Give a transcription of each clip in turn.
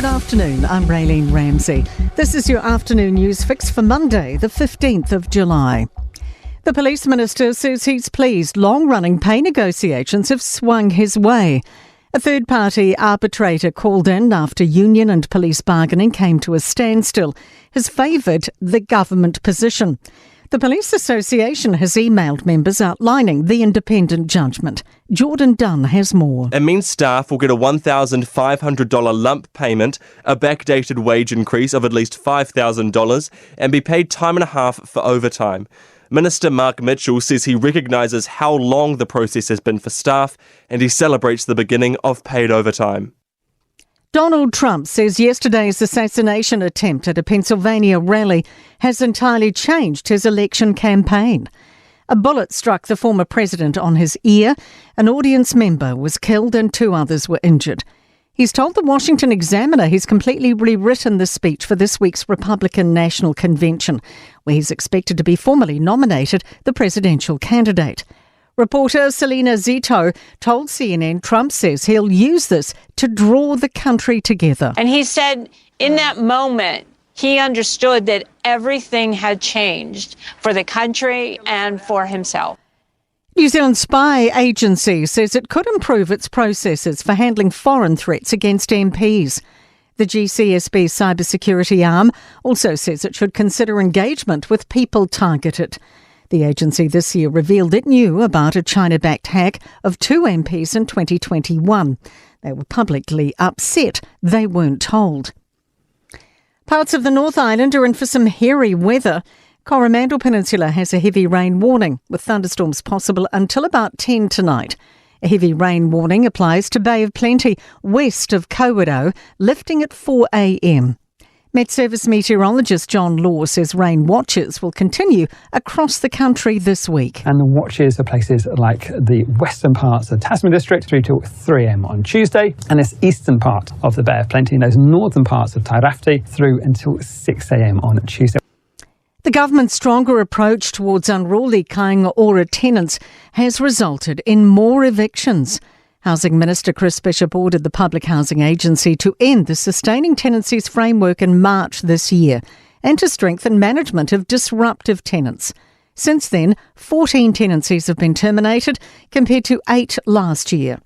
Good afternoon, I'm Raylene Ramsey. This is your afternoon news fix for Monday, the 15th of July. The police minister says he's pleased long-running pay negotiations have swung his way. A third-party arbitrator called in after union and police bargaining came to a standstill has favoured the government position. The Police Association has emailed members outlining the independent judgment. Jordan Dunn has more. It means staff will get a $1,500 lump payment, a backdated wage increase of at least $5,000 and be paid time and a half for overtime. Minister Mark Mitchell says he recognises how long the process has been for staff and he celebrates the beginning of paid overtime. Donald Trump says yesterday's assassination attempt at a Pennsylvania rally has entirely changed his election campaign. A bullet struck the former president on his ear. An audience member was killed and 2 others were injured. He's told the Washington Examiner he's completely rewritten the speech for this week's Republican National Convention, where he's expected to be formally nominated the presidential candidate. Reporter Selena Zito told CNN Trump says he'll use this to draw the country together. And he said in that moment, he understood that everything had changed for the country and for himself. New Zealand spy agency says it could improve its processes for handling foreign threats against MPs. The GCSB cybersecurity arm also says it should consider engagement with people targeted. The agency this year revealed it knew about a China-backed hack of 2 MPs in 2021. They were publicly upset they weren't told. Parts of the North Island are in for some hairy weather. Coromandel Peninsula has a heavy rain warning, with thunderstorms possible until about 10 tonight. A heavy rain warning applies to Bay of Plenty, west of Kawerau, lifting at 4 a.m. Met Service meteorologist John Law says rain watches will continue across the country this week. And the watches are places like the western parts of Tasman District through to 3 a.m. on Tuesday, and this eastern part of the Bay of Plenty and those northern parts of Tairafti through until 6 a.m. on Tuesday. The government's stronger approach towards unruly kāinga ora tenants has resulted in more evictions. Housing Minister Chris Bishop ordered the Public Housing Agency to end the Sustaining Tenancies Framework in March this year and to strengthen management of disruptive tenants. Since then, 14 tenancies have been terminated compared to 8 last year.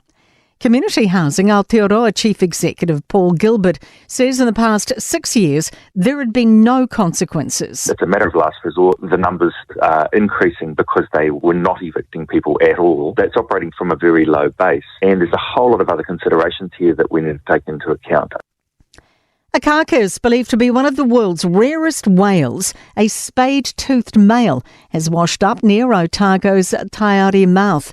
Community Housing Aotearoa Chief Executive Paul Gilbert says in the past 6 years there had been no consequences. It's a matter of last resort. The numbers are increasing because they were not evicting people at all. That's operating from a very low base. And there's a whole lot of other considerations here that we need to take into account. A carcass believed to be one of the world's rarest whales, a spade-toothed male, has washed up near Otago's Taiari mouth.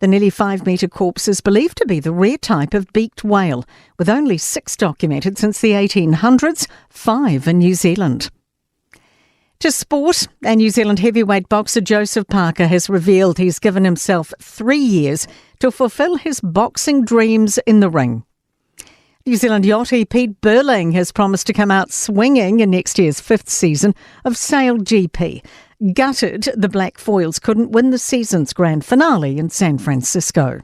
The nearly 5-metre corpse is believed to be the rare type of beaked whale, with only 6 documented since the 1800s, 5 in New Zealand. To sport, and New Zealand heavyweight boxer Joseph Parker has revealed he's given himself 3 years to fulfil his boxing dreams in the ring. New Zealand yachty Pete Burling has promised to come out swinging in next year's 5th season of Sail GP. Gutted, the Black Foils couldn't win the season's grand finale in San Francisco.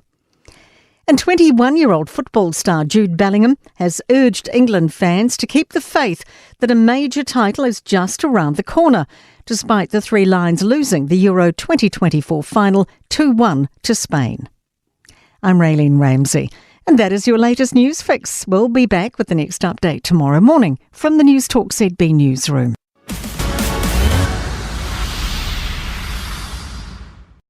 And 21-year-old football star Jude Bellingham has urged England fans to keep the faith that a major title is just around the corner, despite the Three Lions losing the Euro 2024 final 2-1 to Spain. I'm Raylene Ramsey, and that is your latest news fix. We'll be back with the next update tomorrow morning from the Newstalk ZB newsroom.